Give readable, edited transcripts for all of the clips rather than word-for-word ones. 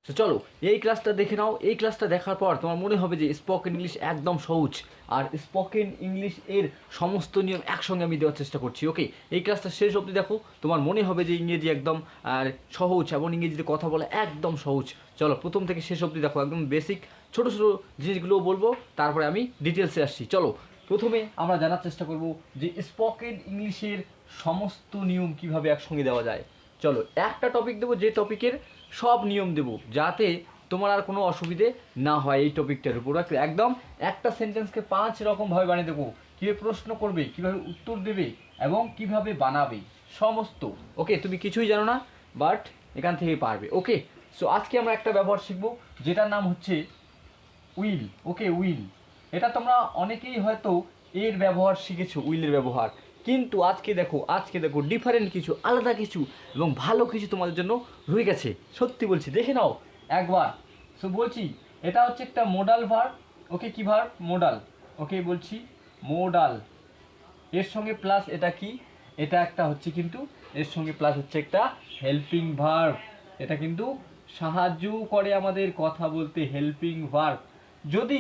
তো চলো এই ক্লাসটা দেখে নাও। এই ক্লাসটা দেখার পর তোমার মনে হবে যে স্পোকেন ইংলিশ একদম সহজ, আর স্পোকেন ইংলিশ এর সমস্ত নিয়ম একসঙ্গে আমি দেওয়ার চেষ্টা করছি। ওকে, এই ক্লাসটা শেষ অবধি দেখো, তোমার মনে হবে যে ইংরেজি একদম আর সহজ এবং ইংরেজিতে কথা বলা একদম সহজ। চলো প্রথম থেকে শেষ অবধি দেখো, একদম বেসিক ছোটো ছোটো জিনিসগুলো বলবো, তারপরে আমি ডিটেলসে আসছি। চলো প্রথমে আমরা জানার চেষ্টা করব যে স্পোকেন ইংলিশের সমস্ত নিয়ম কিভাবে একসঙ্গে দেওয়া যায়। চলো একটা টপিক দেবো, যে টপিকের সব নিয়ম দেবো, যাতে তোমার আর কোনো অসুবিধে না হয়। এই টপিকটার উপর একদম একটা সেন্টেন্সকে 5 রকমভাবে বানিয়ে দেবো, কীভাবে প্রশ্ন করবে, কীভাবে উত্তর দেবে এবং কিভাবে বানাবে সমস্ত। ওকে, তুমি কিছুই জানো না, বাট এখান থেকেই পারবে। ওকে, সো আজকে আমরা একটা ব্যবহার শিখবো, যেটার নাম হচ্ছে উইল। ওকে, উইল, এটা তোমরা অনেকেই হয়তো এর ব্যবহার শিখেছো, উইলের ব্যবহার। কিন্তু আজকে দেখো ডিফারেন্ট কিছু, আলাদা কিছু এবং ভালো কিছু তোমাদের জন্য রয়ে গেছে। সত্যি বলছি, দেখে নাও একবার। সো বলছি, এটা হচ্ছে একটা মোডাল ভার্ব। ওকে, কি ভার্ব? মোডাল। ওকে, বলছি মোডাল। এর সঙ্গে প্লাস এটা কি? এটা একটা হচ্ছে কিন্তু এর সঙ্গে প্লাস হচ্ছে একটা হেল্পিং ভার্ব। এটা কিন্তু সাহায্য করে আমাদের কথা বলতে, হেল্পিং ভার্ব। যদি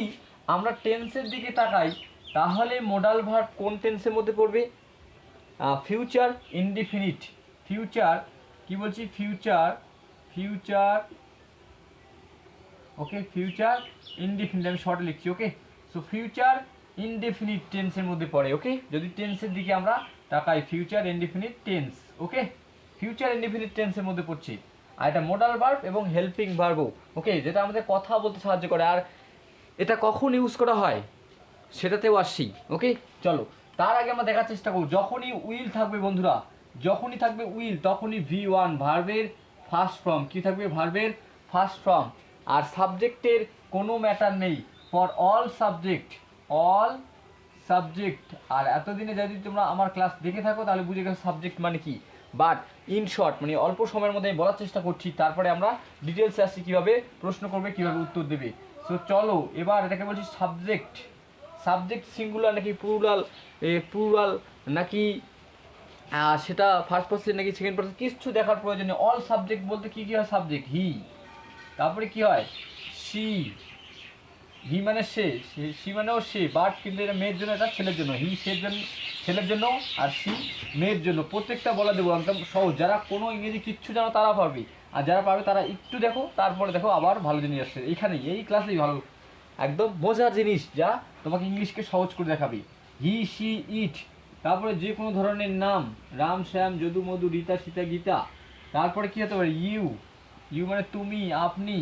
আমরা টেন্সের দিকে তাকাই, তাহলে মোডাল ভার্ব কোন টেন্সের মধ্যে পড়বে? Future indefinite. ফিউচার কি বলছি? ফিউচার। ওকে, ফিউচার ইনডিফিনিট আমি শর্টে লিখছি। ওকে, সো ফিউচার ইনডিফিনিট টেন্সের মধ্যে পড়ে। ওকে, যদি টেন্সের দিকে আমরা তাকাই, ফিউচার ইনডিফিনিট টেন্স। ওকে, ফিউচার ইনডিফিনিট টেন্সের মধ্যে পড়ছে। আর এটা মোডাল ভার্ব এবং হেল্পিং ভার্বও। ওকে, যেটা আমাদের কথা বলতে সাহায্য করে। আর এটা কখন ইউজ করা হয় সেটাতেও আসছি। ওকে, চলো তার আগে আমরা দেখার চেষ্টা করব, যখনই উইল থাকবে বন্ধুরা, যখনই থাকবে উইল, তখনই V1 ভার্বের ফার্স্ট ফর্ম কি থাকবে? ভার্বের ফার্স্ট ফর্ম। আর সাবজেক্টের কোনো ম্যাটার নেই, ফর অল সাবজেক্ট। আর এতদিনে যদি তোমরা আমার ক্লাস দেখে থাকো তাহলে বুঝে গেছো সাবজেক্ট মানে কি। বাট ইন শর্ট মানে অল্প সময়ের মধ্যে বলার চেষ্টা করছি, তারপরে আমরা ডিটেলসে আসছি কীভাবে প্রশ্ন করবে, কীভাবে উত্তর দেবে। সো চলো এবার এটাকে বলছি সাবজেক্ট। সাবজেক্ট সিঙ্গুলার নাকি প্লুরাল নাকি সেটা ফার্স্ট পার্সন নাকি সেকেন্ড পার্সন কিচ্ছু দেখার প্রয়োজন নেই। অল সাবজেক্ট বলতে কী কী হয়? সাবজেক্ট হি, তারপরে কি হয়? সি। হি মানে সি মানেও সে, বাট কিন্তু এটা মেয়ের জন্য, এটা ছেলের জন্য। হি ছেলের জন্য আর সি মেয়ের জন্য। প্রত্যেকটা বলা দেবো একদম সহজ। যারা কোনো ইংরেজি কিচ্ছু জানো তারা পারবে, আর যারা পারবে তারা একটু দেখো, তারপরে দেখো আবার ভালো জিনিস আসছে এইখানেই, এই ক্লাসেই ভালো একদম মজার জিনিস যা তোমাকে ইংলিশকে সহজ করে দেখাবে। হি, সি, ইট। তারপরে যে কোনো ধরনের নাম, রাম, শ্যাম, যদু, মধু, রীতা, সীতা, গীতা। তারপরে কী হতে পারে? ইউ মানে তুমি, আপনি,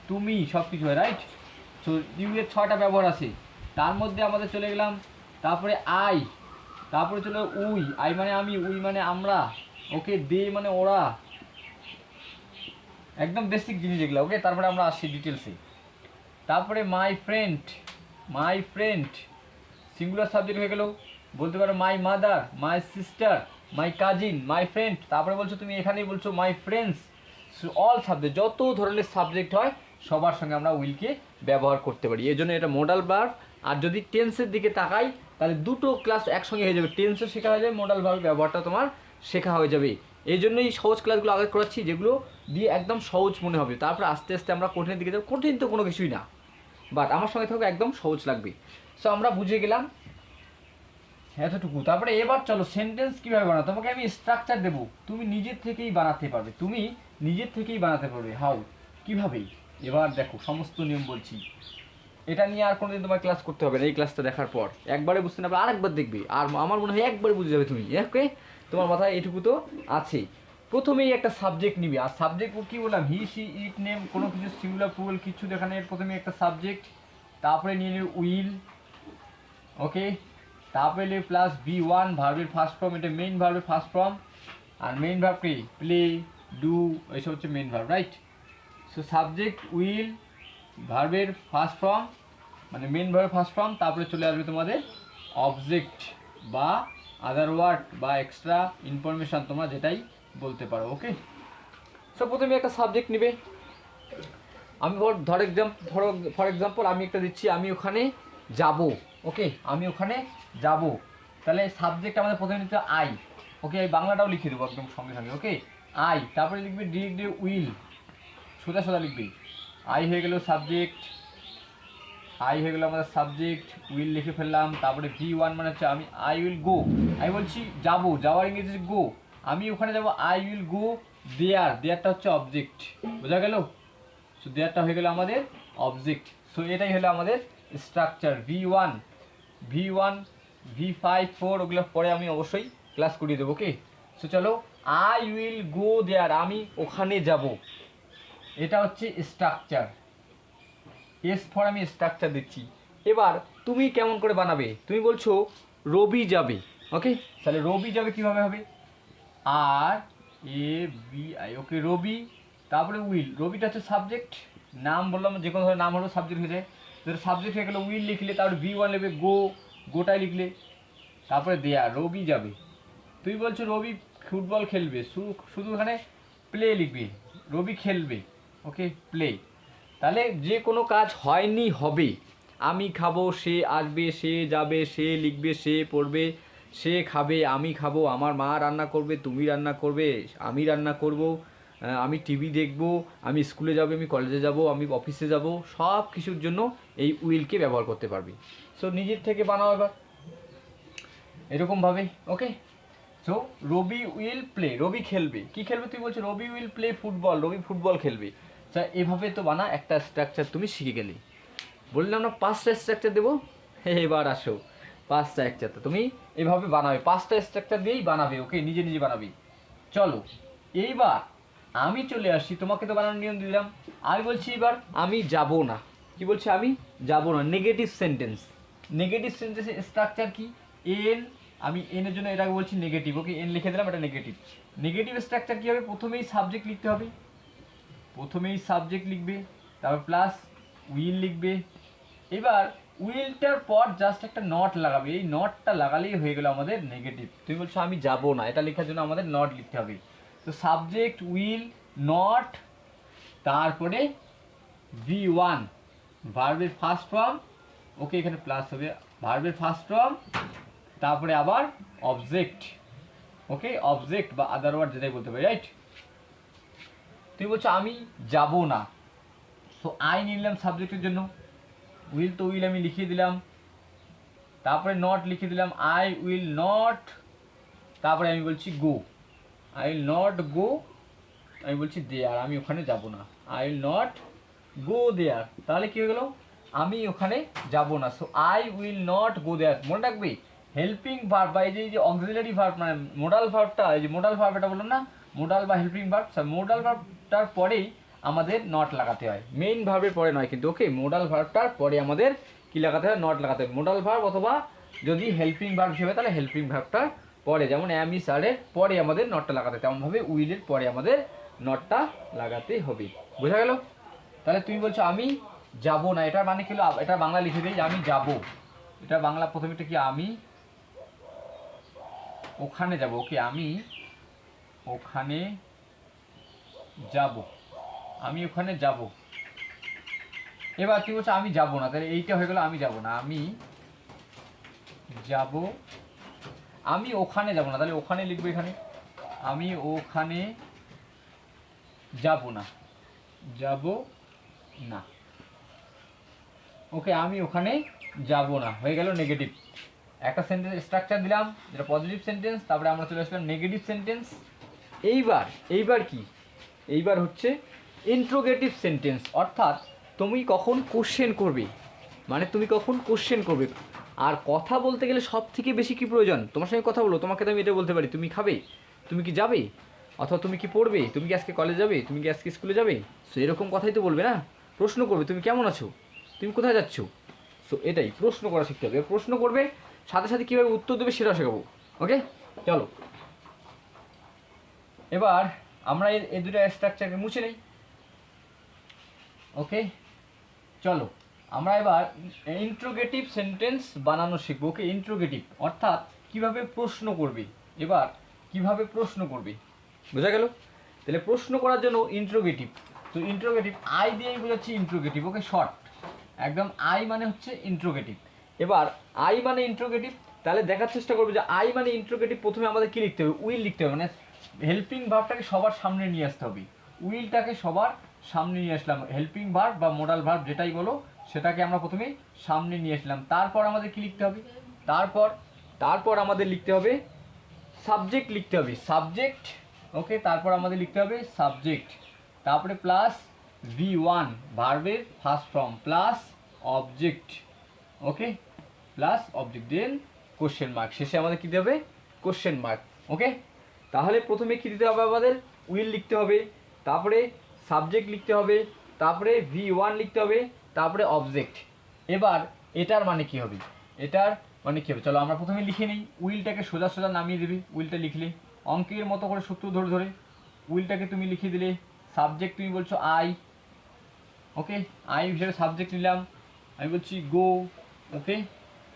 তুমি, সব কিছু হয়, রাইট? সো ইউ এর 6টা ব্যবহার আছে। তার মধ্যে আমাদের চলে গেলাম, তারপরে আই, তারপরে চলে উই। আই মানে আমি, উই মানে আমরা। ওকে, দে মানে ওরা। একদম বেসিক জিনিস এগুলো। ওকে, তারপরে আমরা আসছি ডিটেলসে। তারপরে মাই ফ্রেন্ড সিঙ্গুলার সাবজেক্ট হয়ে গেল। বলতে পারো my mother, my sister, my cousin, my friend. তারপরে বলছো তুমি এখানেই বলছো মাই ফ্রেন্ডস। অল সাবজেক্ট, যত ধরনের সাবজেক্ট হয় সবার সঙ্গে আমরা উইলকে ব্যবহার করতে পারি। এই জন্য এটা মোডাল ভার্ব। আর যদি টেন্সের দিকে তাকাই তাহলে দুটো ক্লাস একসঙ্গে হয়ে যাবে, টেন্সও শেখা হয়ে যাবে, মোডাল ভার্ব ব্যবহারটা তোমার শেখা হয়ে যাবে। এই জন্যই সহজ ক্লাসগুলো আগে করাচ্ছি, যেগুলো দিয়ে একদম সহজ মনে হবে। তারপরে আস্তে আস্তে আমরা কঠিনের দিকে যাবো। কঠিন তো কোনো কিছুই না, বাট আমার সঙ্গে থাকবে একদম সহজ লাগবে। সো আমরা বুঝে গেলাম এতটুকু। তারপরে এবার চলো সেন্টেন্স কীভাবে বানাও। তোমাকে আমি স্ট্রাকচার দেবো, তুমি নিজের থেকেই বানাতে পারবে। হাউ, কীভাবে? এবার দেখো সমস্ত নিয়ম বলছি। এটা নিয়ে আর কোনোদিন তোমার ক্লাস করতে হবে না। এই ক্লাসটা দেখার পর একবারে বুঝতে না পারলে আরেকবার দেখবে, আর আমার মনে হয় একবারে বুঝে যাবে তুমি। ওকে, তোমার মাথায় এটুকু তো আছে। প্রথমেই একটা সাবজেক্ট নিবে, আর সাবজেক্ট কী বললাম? হি, সি, ইট, নেম, কোনো কিছু সিঙ্গুলার প্লুরাল কিছু দেখানে প্রথমে একটা সাবজেক্ট। তারপরে নিয়ে নেবে উইল। ওকে, তারপরে প্লাস V1 ভার্বের ফার্স্ট ফর্ম, এটা মেইন ভার্বের ফার্স্ট ফর্ম। আর মেইন ভার্ব কি? প্লে, ডু, এইসব হচ্ছে main verb, right? So subject will ভার্বের ফার্স্ট ফর্ম মানে মেইন ভার্বের ফার্স্ট ফর্ম। তারপরে চলে আসবে তোমাদের অবজেক্ট বা আদার ওয়ার্ড বা এক্সট্রা ইনফরমেশান, তোমরা যেটাই বলতে পারো। ওকে, সো প্রথমে একটা সাবজেক্ট নিবে। আমি ফর এক্সাম্পল আমি একটা দিচ্ছি, আমি ওখানে যাব। ওকে, আমি ওখানে যাব, তাহলে সাবজেক্ট আমাদের প্রথমে নিতে আই। ওকে, এই বাংলাটাও লিখে দেবো একদম সঙ্গে সঙ্গে। ওকে, আই, তারপরে লিখবে ডিরেক্টলি উইল, সোজা সোজা লিখবে। আই হয়ে গেল সাবজেক্ট, আই হয়ে গেল আমাদের সাবজেক্ট, উইল লিখে ফেললাম। তারপরে V1 মানে হচ্ছে আমি আই উইল গো, আমি বলছি যাবো, যাওয়ার ইংরেজি গো, আমি ওখানে যাবো, আই উইল গো দেয়ার, দেয়ারটা হচ্ছে অবজেক্ট, বোঝা গেল? সো দেয়ারটা হয়ে গেল আমাদের অবজেক্ট। সো এটাই হলো আমাদের স্ট্রাকচার V1, V5, 4 ওগুলো পরে আমি অবশ্যই ক্লাস করিয়ে দেবো। ওকে, সো চলো, আই উইল গো দেয়ার, আমি ওখানে যাব, এটা হচ্ছে স্ট্রাকচার। এস ফর আমি স্ট্রাকচার দিচ্ছি। এবার তুমি কেমন করে বানাবে, তুমি বলছো রবি যাবে, ওকে, তাহলে রবি যাবে কীভাবে হবে, RABI, ওকে, রবি, তারপরে উইল, রবিটা হচ্ছে সাবজেক্ট, নাম বললাম যে কোনো ধরনের নাম হলো সাবজেক্ট হয়ে যায়, তাহলে সাবজেক্ট হয়ে গেলে উইল লিখলে, তারপরে V1 লিখবে, গো, গোটাই লিখলে, তারপরে দেয়া, রবি যাবে। তুই বলছো রবি ফুটবল খেলবে, শুধু এখানে প্লে লিখবি, রবি খেলবে, ওকে, প্লে। তাহলে যে কোনো কাজ হয়নি হবে, আমি খাবো, সে আসবে, সে যাবে, সে লিখবে, সে পড়বে, সে খাবে, আমি খাবো, আমার মা রান্না করবে, তুমি রান্না করবে, আমি রান্না করব, আমি টিভি দেখব, আমি স্কুলে যাব, আমি কলেজে যাব, আমি অফিসে যাব, সব কিছুর জন্য এই উইলকে ব্যবহার করতে পারবি। সো নিজের থেকে বানাও এবার এরকমভাবে, okay. So Rabi will play, Rabi খেলবে, কি খেলবে, তুই বলছো Rabi will play football, Rabi football খেলবে। আচ্ছা, এভাবে তো বানা, একটা স্ট্রাকচার তুমি শিখে গেলে। বললাম না 5টা স্ট্রাকচার দেবো, এবার আসো 5টা স্ট্রাকচার তো তুমি এভাবে বানাবে, 5টা স্ট্রাকচার দিয়েই বানাবে, ওকে, নিজে নিজে বানাবি। চলো এইবার আমি চলে আসি, তোমাকে তো বানানোর নিয়ম দিলাম, আমি বলছি এবার আমি যাব না, কি বলছি, আমি যাব না, নেগেটিভ সেন্টেন্স। নেগেটিভ সেন্টেন্সের স্ট্রাকচার কি, এন, আমি এনের জন্য এটাকে বলছি নেগেটিভ, ওকে, এন লিখে দিলাম, এটা নেগেটিভ। নেগেটিভ স্ট্রাকচার কী হবে, প্রথমেই সাবজেক্ট লিখতে হবে, প্রথমেই সাবজেক্ট লিখবে, তারপর প্লাস উইল লিখবে। এবার উইলটার পর জাস্ট একটা নট লাগাবে, এই নটটা লাগালেই হয়ে গেল আমাদের নেগেটিভ। তুমি বলছো আমি যাব না, এটা লেখার জন্য আমাদের নট লিখতে হবে। তো সাবজেক্ট উইল নট, তারপরে V1 ভার্বের ফার্স্ট ফর্ম, ওকে, এখানে প্লাস হবে, ভার্বের ফার্স্ট ফর্ম, তারপরে আবার অবজেক্ট, ওকে, অবজেক্ট বা আদার ওয়ার্ড যেটাই বলতে পারি, রাইট। তুমি বলছো আমি যাব না, সো আই নিলাম সাবজেক্টের জন্য, উইল তো উইল আমি লিখিয়ে দিলাম, তারপরে নট লিখে দিলাম, আই উইল নট, তারপরে আমি বলছি go, I will not go, আমি বলছি দেয়ার, আমি ওখানে যাব না, I will not go there, তাহলে কী হয়ে গেল, আমি ওখানে যাব না। So I will not go there, মনে রাখবে হেল্পিং ভার্ব বা এই যে অক্সিলারি ভার্ব, মানে মোডাল ভার্বটা, এই যে মোডাল ভার্ব এটা বললাম না, মোডাল বা হেল্পিং ভার্ব, মোডাল ভার্বটার পরেই আমাদের নট লাগাতে হয়, মেইন ভার্বের পরে নয় কিন্তু, ওকে, মোডাল ভার্বটার পরে আমাদের কি লাগাতে হয়, নট লাগাতে হয়। মোডাল ভার্ব অথবা যদি হেল্পিং ভার্ব হিসেবে, তাহলে হেল্পিং ভার্বটার পরে, যেমন অ্যাম ইজ আর এর পরে আমাদের নটটা লাগাতে হয়, তেমনভাবে উইলের পরে আমাদের নটটা লাগাতে হবে, বোঝা গেল? তাহলে তুমি বলছো আমি যাব না, এটার মানে কি হলো, এটা বাংলা লিখে দিই, আমি যাব, এটা বাংলা প্রথমেটা কি, আমি ওখানে যাব, ওকে, আমি ওখানে যাব, আমি ওখানে যাব। এবার কি বলছো আমি যাব না, তাহলে এইটা হয়ে গেল আমি যাব না, আমি যাব, আমি ওখানে যাব না, তাহলে ওখানে লিখবো এখানে, আমি ওখানে যাব না, যাব না, ওকে, আমি ওখানে যাব না, হয়ে গেল নেগেটিভ। একটা সেন্টেন্স স্ট্রাকচার দিলাম যেটা পজিটিভ সেন্টেন্স, তারপরে আমরা চলে আসলাম নেগেটিভ সেন্টেন্স। এইবার কি, এইবার হচ্ছে ইন্ট্রোগেটিভ সেন্টেন্স, অর্থাৎ তুমি কখন কোশ্চেন করবে, মানে তুমি কখন কোশ্চেন করবে। আর কথা বলতে গেলে সব থেকে বেশি কী প্রয়োজন, তোমার সঙ্গে কথা বলো, তোমাকে তো আমি এটা বলতে পারি, তুমি খাবে, তুমি কি যাবে, অথবা তুমি কি পড়বে, তুমি কি আজকে কলেজ যাবে, তুমি কি আজকে স্কুলে যাবে, সো এরকম কথাই তো বলবে না। প্রশ্ন করবে, তুমি কেমন আছো, তুমি কোথায় যাচ্ছ, সো এটাই প্রশ্ন করা শিখতে হবে। প্রশ্ন করবে, সাথে সাথে কীভাবে উত্তর দেবে সেটাও শেখাবো, ওকে। চলো এবার আমরা এই দুটো স্ট্রাকচারকে মুছে নেই, ওকে। চলো আমরা এবার ইন্ট্রোগেটিভ সেন্টেন্স বানানো শিখবো, ওকে। ইন্ট্রোগেটিভ অর্থাৎ কিভাবে প্রশ্ন করবে, এবার কিভাবে প্রশ্ন করবে, বোঝা গেল? তাহলে প্রশ্ন করার জন্য ইন্ট্রোগেটিভ, তো ইন্ট্রোগেটিভ আই দিয়েই বোঝাচ্ছি ইন্ট্রোগেটিভ, ওকে, শর্ট একদম, আই মানে হচ্ছে ইন্ট্রোগেটিভ। এবার আই মানে ইন্ট্রোগেটিভ, তাহলে দেখার চেষ্টা করবো যে আই মানে ইন্ট্রোগেটিভ, প্রথমে আমাদের কী লিখতে হবে, উইল লিখতে হবে, মানে হেল্পিং ভার্বটাকে সবার সামনে নিয়ে আসতে হবে, উইলটাকে সবার সামনে নিয়ে আসলাম, হেল্পিং ভার্ব বা মোডাল ভার্ব যেটাই বলো সেটাকে আমরা প্রথমে সামনে নিয়ে আসলাম। তারপর আমাদের কি লিখতে হবে, তারপর আমাদের লিখতে হবে সাবজেক্ট, লিখতে হবে সাবজেক্ট। ওকে, তারপর আমাদের লিখতে হবে সাবজেক্ট, তারপরে প্লাস V1 ভার্বের first form plus object. Okay, plus object, then question mark, শেষে আমাদের কী দিতে হবে, কোশ্চেন মার্ক। ওকে, তাহলে প্রথমে কী দিতে হবে, আমাদের উইল লিখতে হবে, তারপরে সাবজেক্ট লিখতে হবে, তারপরে V1 লিখতে হবে, তারপরে অবজেক্ট। এবার এটার মানে কি হবে, এটার মানে কী হবে, চলো আমরা প্রথমে লিখে নিই। উইলটাকে সোজা সোজা নামিয়ে দেবে, উইলটা লিখলে অঙ্কের মতো করে সূত্র ধরে ধরে উইলটাকে তুমি লিখে দিলে। সাবজেক্ট তুমি বলছো আই, ওকে, আই হিসেবে সাবজেক্ট নিলাম, আমি বলছি গো। ওকে,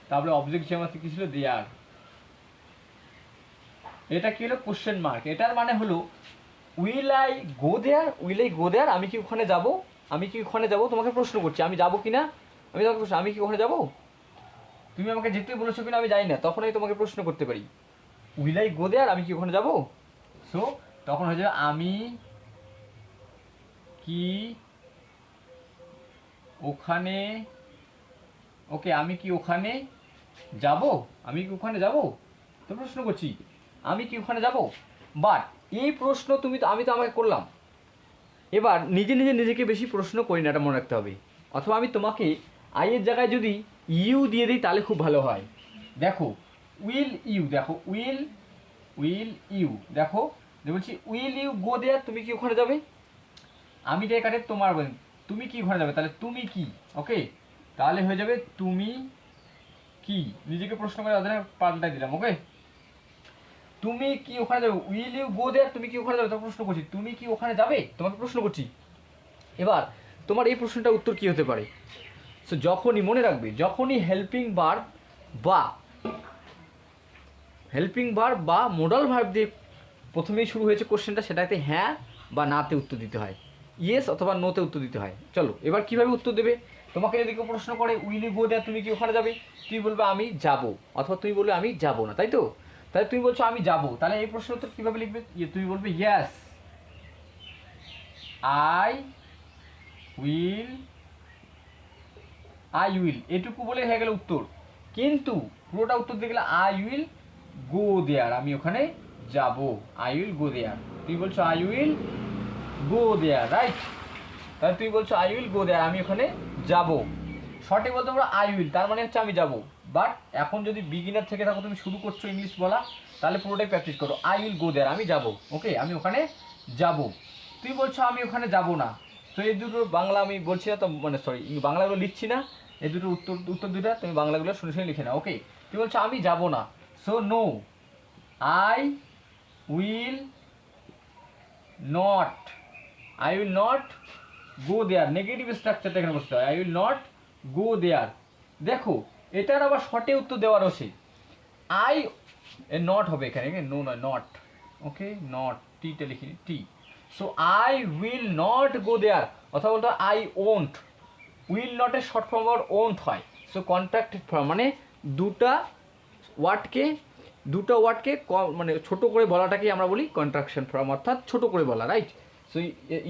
তারপরে অবজেক্ট হিসেবে আমার কী ছিল, দেয়ার। এটা কি হলো, কোশ্চেন মার্ক। এটার মানে হলো will I go there, will I go there, আমি কি ওখানে যাব, আমি কি ওখানে যাব, তোমাকে প্রশ্ন করছি আমি যাবো কি না, আমি তোমাকে প্রশ্ন, আমি কি ওখানে যাব, তুমি আমাকে যেতে বলেছো কিনা আমি জানি না, তখন আমি তোমাকে প্রশ্ন করতে পারি উইল আই গো দেয়ার, আমি কি ওখানে যাব। সো তখন হয়ে যাবে আমি কি ওখানে, ওকে, আমি কি ওখানে যাব, আমি কি ওখানে যাব, তো প্রশ্ন করছি আমি কি ওখানে যাব। বাট এই প্রশ্ন তুমি তো, আমি তো আমাকে করলাম, এবার নিজে নিজে নিজেকে বেশি প্রশ্ন করি না, এটা মনে রাখতে হবে। অথবা আমি তোমাকে আইয়ের জায়গায় যদি ইউ দিয়ে দিই তাহলে খুব ভালো হয়। দেখো উইল ইউ, দেখো উইল ইউ, দেখো বলছি উইল ইউ গো দেয়ার, তুমি কি ওখানে যাবে, আমি যে কাটে তোমার বলি তুমি কি ওখানে যাবে, তাহলে তুমি কি। ওকে, তাহলে হয়ে যাবে তুমি কি, নিজেকে প্রশ্ন করে ওদের পাল্টাই দিলাম। ওকে, তুমি কি ওখানে যাবে, উইল ইউ গো দেয়ার, তুমি কি ওখানে যাবে, তোমাকে প্রশ্ন করছি তুমি কি ওখানে যাবে, তোমাকে প্রশ্ন করছি। এবার তোমার এই প্রশ্নটার উত্তর কি হতে পারে, সো যখনই, মনে রাখবে, যখনই হেল্পিং ভার্ব বা মোডাল ভার্ব দিয়ে প্রথমেই শুরু হয়েছে কোশ্চেনটা, সেটাতে হ্যাঁ বা নাতে উত্তর দিতে হয়, ইয়েস অথবা নোতে উত্তর দিতে হয়। চলো এবার কীভাবে উত্তর দেবে, তোমাকে যদি কেউ প্রশ্ন করে উইল ইউ গো দেয়ার, তুমি কি ওখানে যাবে, তুমি বলবে আমি যাব, অথবা তুমি বলবে আমি যাব না, তাই তো, তাহলে তুমি বলছো আমি যাব, তাহলে এই প্রশ্ন উত্তর কীভাবে লিখবে, তুমি বলবে ইয়েস আই উইল, এটুকু বলে হয়ে গেল উত্তর। কিন্তু পুরোটা উত্তর দিয়ে গেলে আই উইল গো দেয়ার, আমি ওখানে যাব, আই উইল গো দেয়ার, তুমি বলছো I will go there, right, তাহলে তুমি বলছো আই উইল গো দেয়ার, আমি ওখানে যাব। সঠিক বলতে পারো আই উইল, তার মানে হচ্ছে আমি যাব। বাট এখন যদি বিগিনার থেকে থাকো, তুমি শুরু করছো ইংলিশ বলা, তাহলে পুরোটাই প্র্যাকটিস করো, আই উইল গো দেয়ার, আমি যাব, ওকে, আমি ওখানে যাব। তুই বলছো আমি ওখানে যাব না, তো এই দুটো বাংলা আমি বলছি না তো, মানে সরি বাংলাগুলো লিখছি না, এই দুটো উত্তর দুটা তুমি বাংলাগুলো শুনে শুনে লিখে নাও। ওকে, তুমি বলছো আমি যাব না, so no, I will not, I will not go there, negative স্ট্রাকচারটা এখানে বসতে হয়, I will not go there. দেখো এটার আবার শর্টে উত্তর দেওয়ার আছে, আই নট হবে এখানে, নো নয় নট, ওকে, নট, টিটা লিখি T, so I will not go there, অথবা বলতে আই ওন্ট, উইল নটের শর্ট ফর্ম আবার ওন্ট হয়। সো কন্ট্রাক্টেড ফর্ম মানে দুটা ওয়ার্ডকে মানে ছোটো করে বলাটাকেই আমরা বলি কন্ট্রাকশন ফর্ম, অর্থাৎ ছোটো করে বলা, রাইট। সো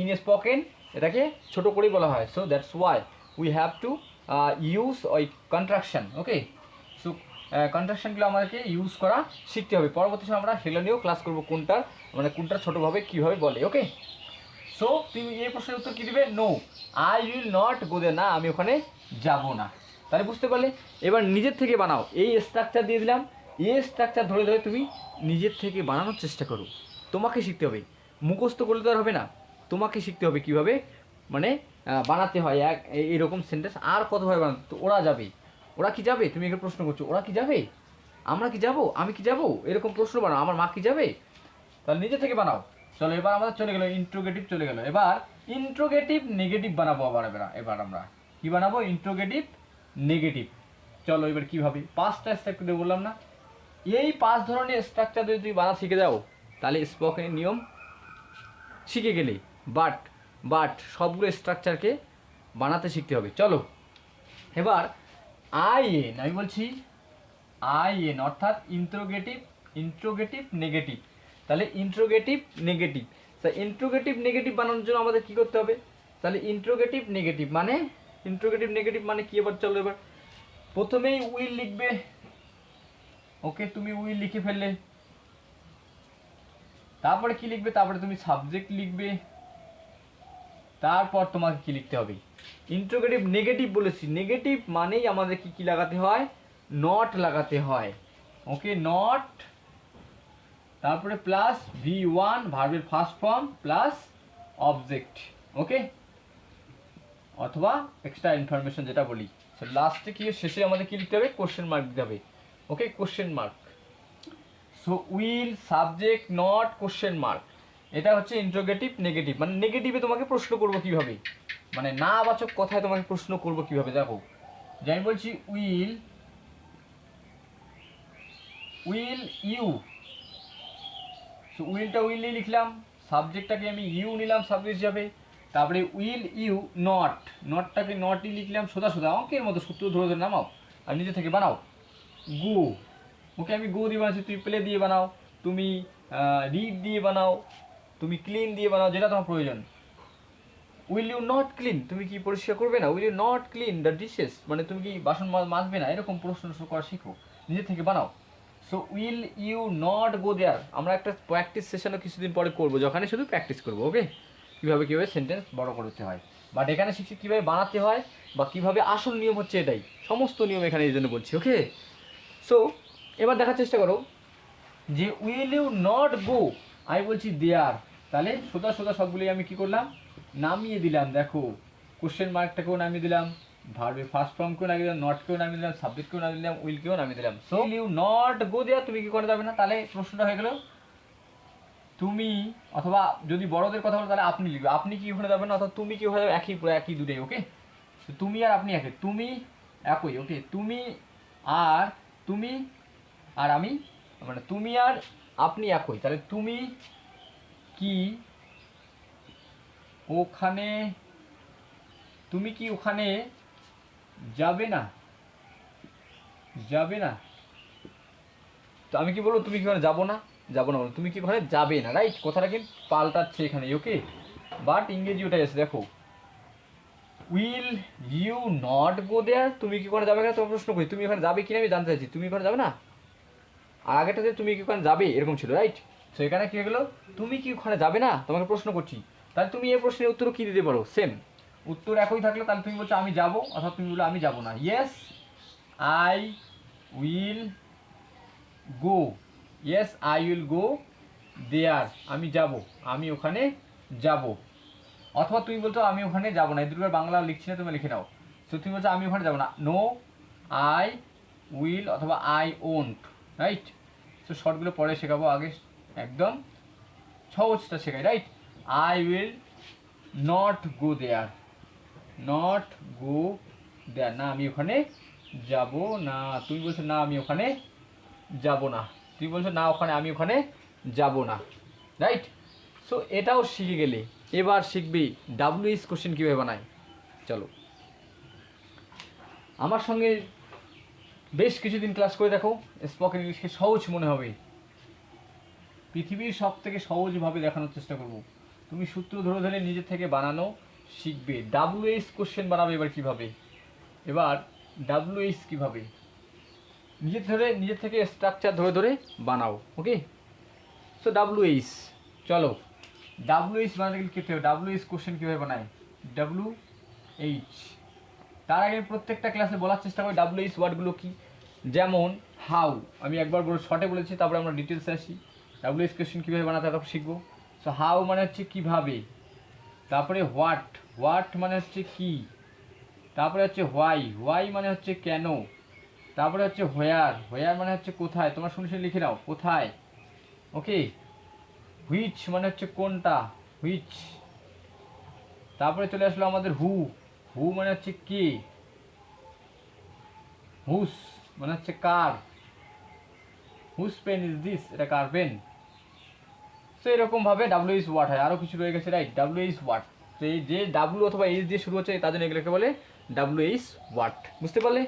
ইন স্পোকেন এটাকে ছোটো করেই বলা হয়, so that's why we have to use ওই কন্ট্রাকশন। ওকে, সো কন্ট্রাকশনগুলো আমাদেরকে ইউজ করা শিখতে হবে, পরবর্তী সময় আমরা সেগুলো নিয়েও ক্লাস করবো, কোনটা ছোটোভাবে কীভাবে বলে। ওকে, সো তুমি এই প্রশ্নের উত্তর কী দিবে, no I will not go there, না আমি ওখানে যাব না। তাহলে বুঝতে পারলে, এবার নিজের থেকে বানাও, এই স্ট্রাকচার দিয়ে দিলাম, এই স্ট্রাকচার ধরে ধরে তুমি নিজের থেকে বানানোর চেষ্টা করো, তোমাকে শিখতে হবে, মুখস্থ করলে তো আর হবে না, তোমাকে শিখতে হবে কীভাবে মানে বানাতে হয় এইরকম সেন্টেন্স, আর কতভাবে বানাতে, তো ওরা যাবে, ওরা কি যাবে, তুমি এখানে প্রশ্ন করছো ওরা কি যাবে, আমরা কি যাব, আমি কি যাব, এরকম প্রশ্ন বানাও, আমার মা কি যাবে, তাহলে নিজে থেকে বানাও। চলো এবার আমাদের চলে গেল ইন্ট্রোগেটিভ, চলে গেল, এবার ইন্ট্রোগেটিভ নেগেটিভ বানাবো, এবার আমরা কি বানাবো, ইন্ট্রোগেটিভ নেগেটিভ। চলো এবার কীভাবে, পাঁচটা স্ট্রাকচার বললাম না, এই 5 ধরনের স্ট্রাকচার যদি তুমি বানা শিখে যাও তাহলে স্পোকেনের নিয়ম শিখে গেলে, বাট সবগুলো স্ট্রাকচারকে বানাতে শিখতে হবে। চলো এবার আইএন, আমি বলছি আইএন অর্থাৎ ইন্ট্রোগেটিভ নেগেটিভ, তাহলে ইন্ট্রোগেটিভ নেগেটিভ বানানোর জন্য আমাদের কী করতে হবে, তাহলে ইন্ট্রোগেটিভ নেগেটিভ মানে কি? এবার চলো এবার প্রথমেই উইল লিখবে। ওকে, তুমি উইল লিখে ফেললে, তারপরে কি লিখবে? তারপরে তুমি সাবজেক্ট লিখবে, তারপর তোমাকে কি লিখতে হবে? ইন্ট্রোগেটিভ নেগেটিভ বলেছি, নেগেটিভ মানেই আমাদের কি লাগাতে হয়? নট লাগাতে হয়। ওকে, নট, তারপরে প্লাস V1 ভার্বের ফার্স্ট ফর্ম প্লাস অবজেক্ট। ওকে, অথবা এক্সট্রা ইনফরমেশন যেটা বলি। লাস্টে কি শেষে আমাদের কি লিখতে হবে? কোশ্চেন মার্ক দিতে হবে। Okay, question mark. So will, subject, not, question mark, এটা হচ্ছে ইন্ট্রোগেটিভ নেগেটিভ। মানে নেগেটিভে তোমাকে প্রশ্ন করব কিভাবে, মানে না বাচক কথায় তোমাকে প্রশ্ন করব কিভাবে। দেখো, যে আমি বলছি উইল ইউ, সো উইলটা উইলই লিখলাম, সাবজেক্টটাকে আমি ইউ নিলাম সাবজেক্ট হিসাবে, তারপরে উইল ইউ নটটাকে নটই লিখলাম, সোজা অঙ্কের মতো সূত্র ধরে ধরে নামাও আর নিজে থেকে বানাও। গো, ওকে, আমি গো দিয়ে বানাচ্ছি, তুমি প্লে দিয়ে বানাও, তুমি রিড দিয়ে বানাও, তুমি ক্লিন দিয়ে বানাও, যেটা তোমার প্রয়োজন। উইল ইউ নট ক্লিন, তুমি কি পরিষ্কার করবে না? Will you not clean the dishes, মানে তুমি কি বাসন মাজবে না? এরকম প্রশ্ন করা শিখো, নিজে থেকে বানাও। So will you not go there, আমরা একটা প্র্যাকটিস সেশনও কিছুদিন পরে করবো, যখন শুধু প্র্যাকটিস করবো। ওকে, কীভাবে সেন্টেন্স বড় করতে হয়, বাট এখানে শিখছি কীভাবে বানাতে হয়, বা কীভাবে আসল নিয়ম হচ্ছে এটাই, সমস্ত নিয়ম এখানে এই জন্য বলছি। ওকে, সো এবার দেখার চেষ্টা করো যে উইল ইউ নট গো, আমি বলছি দেয়ার, তাহলে সোজা সবগুলি আমি কি করলাম? নামিয়ে দিলাম। দেখো, কোশ্চেন মার্কটাকেও নামিয়ে দিলাম, ভার্বের ফার্স্ট ফর্মকেও নামিয়ে দিলাম, নটকেও নামিয়ে দিলাম, সাবজেক্টকেও নামিয়ে দিলাম, উইলকেও নামিয়ে দিলাম। So will you not go there, তুমি কি করে যাবে না? তাহলে প্রশ্নটা হয়ে গেল তুমি, অথবা যদি বড়দের কথা বলো তাহলে আপনি লিখবে, আপনি কি ওখানে যাবেন না, অথবা তুমি কি ওখানে যাবে, একই দুটোই। ওকে, তুমি আর আপনি একই, তুমি একই। ওকে, তুমি আর আমি, মানে তুমি আর আপনি একই, তাহলে তুমি কি ওখানে যাবে না? তো আমি কি বলবো? তুমি কি ওখানে যাবো না বলো, তুমি কি ওখানে যাবে না, রাইট? কথাটা কিন্তু পাল্টাচ্ছে এখানে। ওকে, বাট ইংরেজি ওটাই আছে। দেখো, will you not go there, তুমি কি ওখানে যাবে না? তোমার প্রশ্ন করি, তুমি ওখানে যাবে কিনা আমি জানতে চাইছি, তুমি ওখানে যাবে না। আর আগেটাতে তুমি কি ওখানে যাবে এরকম ছিল, রাইট? তো এখানে কি হয়ে গেলো? তুমি কি ওখানে যাবে না, তোমাকে প্রশ্ন করছি, তাহলে তুমি এই প্রশ্নের উত্তরও কি দিতে পারো? সেম উত্তর একই থাকলে তাহলে তুমি বলছো আমি যাবো, অথবা তুমি বলো আমি যাবো না। Yes I will go, there, আমি যাব, আমি ওখানে যাব। অথবা তুমি বলছো আমি ওখানে যাবো না, এই দুটোর বাংলা লিখছি না, তুমি লিখে নাও। তো তুমি বলছো আমি ওখানে যাবো না, নো আই উইল, অথবা আই ওন্ট, রাইট? তো শর্টগুলো পরে শেখাবো, আগে একদম সহজটা শেখাই, right? I will not go there, না আমি ওখানে যাব না। তুমি বলছো না আমি ওখানে যাব না, তুমি বলছো না আমি ওখানে যাব না, রাইট? সো এটাও শিখে গেলে এবার শিখবি WH কোশ্চেন কীভাবে বানায়। চলো আমার সঙ্গে বেশ কিছুদিন ক্লাস করে দেখো, স্পোকেন ইংলিশকে সহজ মনে হবে, পৃথিবীর সব থেকে সহজভাবে দেখানোর চেষ্টা করব। তুমি সূত্র ধরে ধরে নিজে থেকে বানানো শিখবে। WH কোশ্চেন বানাবে এবার কিভাবে, কিভাবে নিজের থেকে স্ট্রাকচার ধরে ধরে বানাও। ওকে, সো WH, চলো WH বানাতে গেলে কী হবে? WH কোশ্চেন কীভাবে বানায়? WH, তার আগে প্রত্যেকটা ক্লাসে বলার চেষ্টা করি WH ওয়ার্ডগুলো কী। যেমন হাউ, আমি একবার বড় শর্টে বলেছি, তারপরে আমরা ডিটেলসে আসি। WH কোশ্চেন কীভাবে বানাতে তারপর শিখবো। সো হাউ মানে হচ্ছে কীভাবে, তারপরে হোয়াট মানে হচ্ছে কি, তারপরে হচ্ছে হোয়াই মানে হচ্ছে কেন, তারপরে হচ্ছে হোয়ার মানে হচ্ছে কোথায়, তোমরা শুনে লিখে নাও কোথায়। ওকে, হুইচ মানে হচ্ছে কোনটা, হুইচ। তারপরে চলে আসলো আমাদের হু মানে হচ্ছে কে, হুস মানে হচ্ছে কার, হুস পেন ইজ দিস, এটা কার পেন। সো এরকমভাবে WH ওয়াট হয়, আরও কিছু রয়ে গেছে, রাইট? WH ওয়াট, তো এই যে ডাব্লু অথবা এইচ দিয়ে শুরু হচ্ছে তার জন্য এগুলোকে বলে WH ওয়াট, বুঝতে পারলে?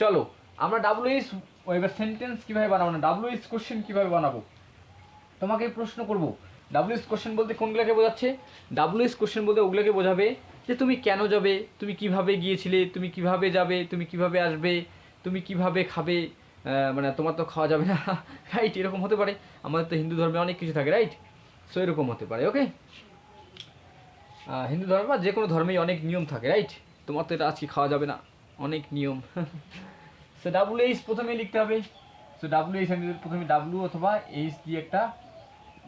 চলো আমরা WH এবার সেন্টেন্স কীভাবে বানাবো না, WH কোশ্চেন কীভাবে বানাবো তোমাকে প্রশ্ন করবো। WH কোশ্চেন বলতে কোনগুলোকে বোঝাচ্ছে? WH কোশ্চেন বলতে ওগুলোকে বোঝাবে যে তুমি কেন যাবে, তুমি কিভাবে গিয়েছিলে, তুমি কিভাবে যাবে, তুমি কিভাবে আসবে, তুমি কিভাবে খাবে, মানে তোমার তো খাওয়া যাবে না রাইট, এরকম হতে পারে। আমাদের তো হিন্দু ধর্মে অনেক কিছু থাকে রাইট, সো এরকম হতে পারে। ওকে, হিন্দু ধর্ম বা যে কোনো ধর্মেই অনেক নিয়ম থাকে রাইট, তোমার তো এটা আজকে খাওয়া যাবে না, অনেক নিয়ম সো ডাব্লিউ এইচ প্রথমে লিখতে হবে। সো ডাব্লিউ এইচ আমি প্রথমে ডাব্লিউ অথবা এইচ দিয়ে একটা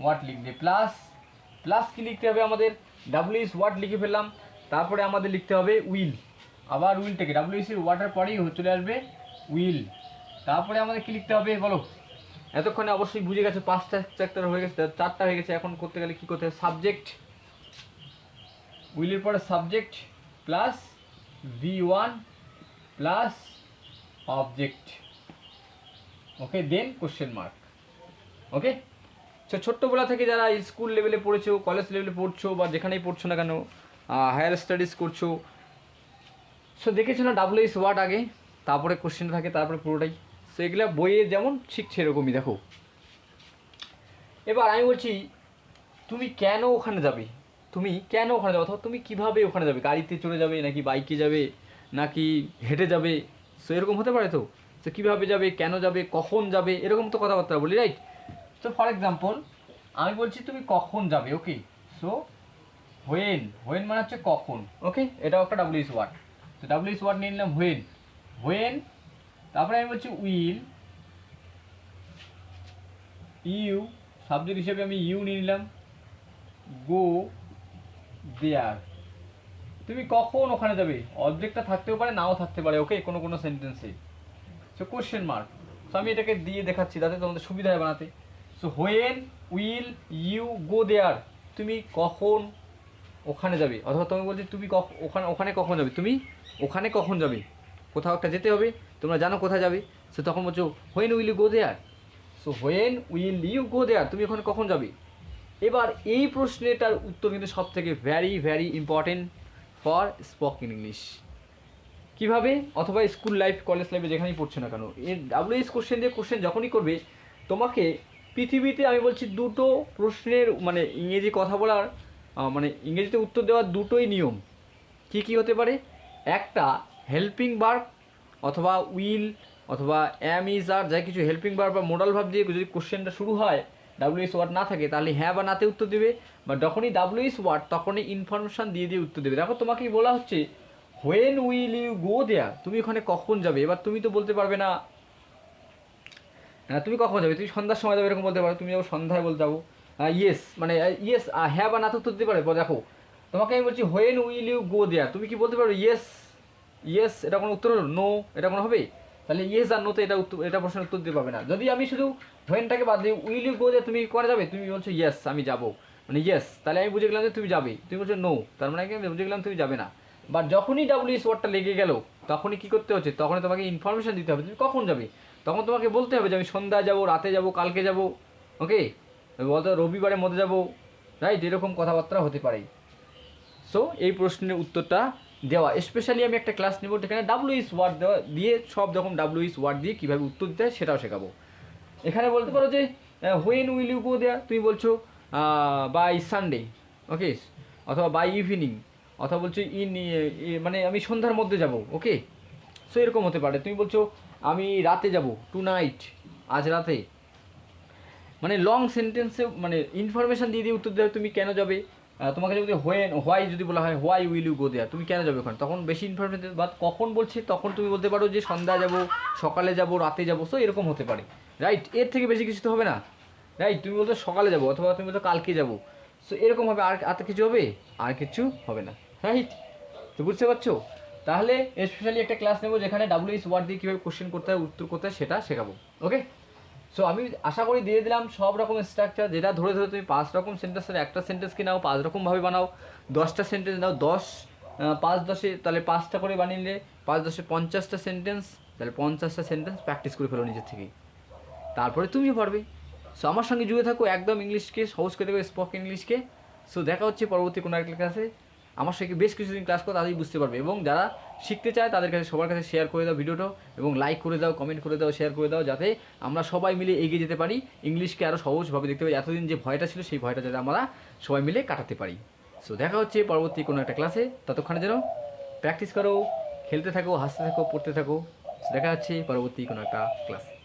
ওয়ার্ড লিখবে, প্লাস প্লাস কি লিখতে হবে আমাদের, ডাব্লিউ এইচ ওয়ার্ড লিখে ফেললাম, তারপরে আমাদের লিখতে হবে উইল, আবার উইলটাকে ডাব্লিউ এইচ এর ওয়ার্ডের পরেই চলে আসবে উইল, তারপরে আমাদের কি লিখতে হবে বলো। এতক্ষণে অবশ্যই বুঝে গেছে, 5টা চ্যাপ্টার হয়ে গেছে, 4টা হয়ে গেছে, এখন করতে গেলে কি করতে হবে, সাবজেক্ট, উইলের পরে subject plus V1 plus object, okay, then question mark. Okay, so ছোট্টবেলা থেকে যারা স্কুল লেভেলে পড়েছো, কলেজ লেভেলে পড়ছো, বা যেখানেই পড়ছো না কেন, হায়ার স্টাডিজ করছো, সো দেখেছো না ডাব্লিউ এইচ ওয়ার্ড আগে, তারপরে কোশ্চেন থাকে, তারপরে পুরোটাই। সো এগুলো বইয়ে যেমন শিখছে এরকমই দেখো। এবার আমি বলছি তুমি কেন ওখানে যাবে, তুমি কেন ওখানে যাবে, অথবা তুমি কিভাবে ওখানে যাবে, গাড়িতে চলে যাবে নাকি বাইকে যাবে নাকি হেঁটে যাবে, সো এরকম হতে পারে। তো সো কীভাবে যাবে, কেন যাবে, কখন যাবে, এরকম তো কথাবার্তা বলি রাইট। সো ফর এক্সাম্পল আমি বলছি তুমি কখন যাবে, ওকে, সো হোয়েন, হোয়েন মানে হচ্ছে কখন, ওকে, এটাও একটা ডাব্লিউ এইচ ওয়ার্ড। তো ডাব্লিউ এইচ ওয়ার্ড নিয়ে নিলাম হোয়েন, হোয়েন, তারপরে আমি বলছি উইল, ইউ সাবজেক্ট হিসেবে আমি ইউ নিয়ে নিলাম, গো দেয়ার, তুমি কখন ওখানে যাবে, অবজেক্টটা থাকতেও পারে নাও থাকতে পারে, ওকে, কোনো কোনো সেন্টেন্সে। সো কোশ্চেন মার্ক, সো আমি এটাকে দিয়ে দেখাচ্ছি যাতে তোমাদের সুবিধা হয় বানাতে। So when will you go there, তুমি কখন ওখানে যাবে, অথবা তুমি বলছি তুমি ওখানে ওখানে কখন যাবে, তুমি ওখানে কখন যাবে, কোথাও একটা যেতে হবে, তোমরা জানো কোথায় যাবে, সো তখন বলছো when will you go there. So when will you go there, তুমি ওখানে কখন যাবে। এবার এই প্রশ্নটার উত্তর কিন্তু সব থেকে very very important for spoken English. কীভাবে, অথবা স্কুল লাইফ কলেজ লাইফে যেখানেই পড়ছে না কেন, এর ডাব্লিউএইচ কোশ্চেন দিয়ে কোশ্চেন যখনই করবে, তোমাকে পৃথিবীতে আমি বলছি দুটো প্রশ্নের মানে ইংরেজি কথা বলার মানে ইংরেজিতে উত্তর দেওয়ার দুটোই নিয়ম। কি কি হতে পারে, একটা হেল্পিং ভার্ব অথবা উইল অথবা অ্যাম ইজ আর যাই কিছু হেল্পিং ভার্ব বা মোডাল ভার্ব দিয়ে যদি কোশ্চেনটা শুরু হয়, ডাব্লিউএইচ ওয়ার্ড না থাকে, তাহলে হ্যাঁ বা নাতে উত্তর দেবে, বা যখনই ডাব্লিউএইচ ওয়ার্ড তখনই ইনফরমেশান দিয়ে দিয়ে উত্তর দেবে। দেখো তোমাকেই বলা হচ্ছে when will you go there, তুমি ওখানে কখন যাবে। এবার তুমি তো বলতে পারবে না তুমি কখন যাবে, তুমি সন্ধ্যার সময় যাবে এরকম বলতে পারো, তুমি যাবো সন্ধ্যায় বলতে যাবো ইয়েস, মানে ইয়েস হ্যাঁ বা না তো উত্তর দিতে পারে। দেখো তোমাকে আমি বলছি when will you go there, তুমি কি বলতে পারবে ইয়েস, ইয়েস এটা কোনো উত্তর হলো, নো এটা কোনো হবে, তাহলে ইয়েস আর নোতে এটা উত্তর, এটা প্রশ্নের উত্তর দিতে পারবে না। যদি আমি শুধু হোয়েনটাকে বাদ দিই, উইল ইউ গো দেয়ার, তুমি করে যাবে, তুমি বলছো ইয়েস আমি যাবো, মানে ইয়েস, তাহলে আমি বুঝে গেলাম যে তুমি যাবে, তুমি বলছো নো, তার মানে আমি বুঝে গেলাম তুমি যাবে না। বাট যখনই ডাব্লিউএইচ ওয়ার্ডটা লেগে গেল, তখনই কী করতে হচ্ছে, তখনই তোমাকে ইনফরমেশান দিতে হবে তুমি কখন যাবে। তখন তোমাকে বলতে হবে যে আমি সন্ধ্যায় যাবো, রাতে যাবো, কালকে যাবো, ওকে, বলতে রবিবারের মধ্যে যাবো, রাইট, এরকম কথাবার্তা হতে পারে। সো এই প্রশ্নের উত্তরটা দেওয়া, স্পেশালি আমি একটা ক্লাস নেব যেখানে ডাব্লিউএইচ ওয়ার্ড দেওয়া দিয়ে সব রকম ডাব্লিউএইচ ওয়ার্ড দিয়ে কীভাবে উত্তর দিতে হয় সেটাও শেখাবো। এখানে বলতে পারো যে when will you go there, তুমি বলছো বাই সানডে, ওকে, অথবা বাই ইভিনিং, অথবা বলছো মানে আমি সন্ধ্যার মধ্যে যাব, ওকে, সো এরকম হতে পারে। তুমি বলছো আমি রাতে যাব, টু নাইট, আজ রাতে, মানে লং সেন্টেন্সে মানে ইনফরমেশান দিয়ে দিয়ে উত্তর দেওয়া, তুমি কেন যাবে। তোমাকে যদি হোয়াই যদি বলা হয় why will you go there, তুমি কেন যাবে ওখানে, তখন বেশি ইনফরমেশন, বা কখন বলছে তখন তুমি বলতে পারো যে সন্ধ্যা যাব, সকালে যাব, রাতে যাব, সো এরকম হতে পারে, রাইট, এর থেকে বেশি কিছু তো হবে না, রাইট, তুমি বলছো সকালে যাব অথবা তুমি বলছো কালকে যাব, সো এরকম হবে, আর কিছু হবে, আর কিছু হবে না, রাইট, তো বুঝতে পারছো। তাহলে স্পেশালি একটা ক্লাস নেবো যেখানে ডাব্লিউএইচ ওয়ার্ড দিয়ে কীভাবে কোশ্চেন করতে হয়, উত্তর করতে হয়, সেটা শেখাবো, ওকে। সো আমি আশা করি দিয়ে দিলাম সব রকম স্ট্রাকচার, যেটা ধরে ধরে তুমি 5 রকম সেন্টেন্সের একটা সেন্টেন্সকে নাও 5 রকমভাবে বানাও, 10টা সেন্টেন্স নাও, 5-10 তাহলে 5টা করে বানিয়ে নিলে 5-10 50টা সেন্টেন্স, তাহলে 50টা সেন্টেন্স প্র্যাকটিস করে ফেলো নিজের থেকেই, তারপরে তুমিও পারবে। সো আমার সঙ্গে জুড়ে থাকো, একদম ইংলিশকে সহজ করে দেবে, স্পোকেন ইংলিশকে। সো দেখা হচ্ছে পরবর্তী কোনো একটা ক্লাসে, আমার সঙ্গে বেশ কিছুদিন ক্লাস করো, তাদেরই বুঝতে পারবে, এবং যারা শিখতে চায় তাদের কাছে সবার কাছে শেয়ার করে দাও ভিডিওটা, এবং লাইক করে দাও, কমেন্ট করে দাও, শেয়ার করে দাও, যাতে আমরা সবাই মিলে এগিয়ে যেতে পারি, ইংলিশকে আরও সহজভাবে দেখতে পারি, এতদিন যে ভয়টা ছিল সেই ভয়টা যাতে আমরা সবাই মিলে কাটাতে পারি। সো সো দেখা হচ্ছে পরবর্তী কোনো একটা ক্লাসে, ততক্ষণে যেন প্র্যাকটিস করো, খেলতে থাকো, হাসতে থাকো, পড়তে থাকো। দেখা হচ্ছে পরবর্তী কোনো একটা ক্লাসে।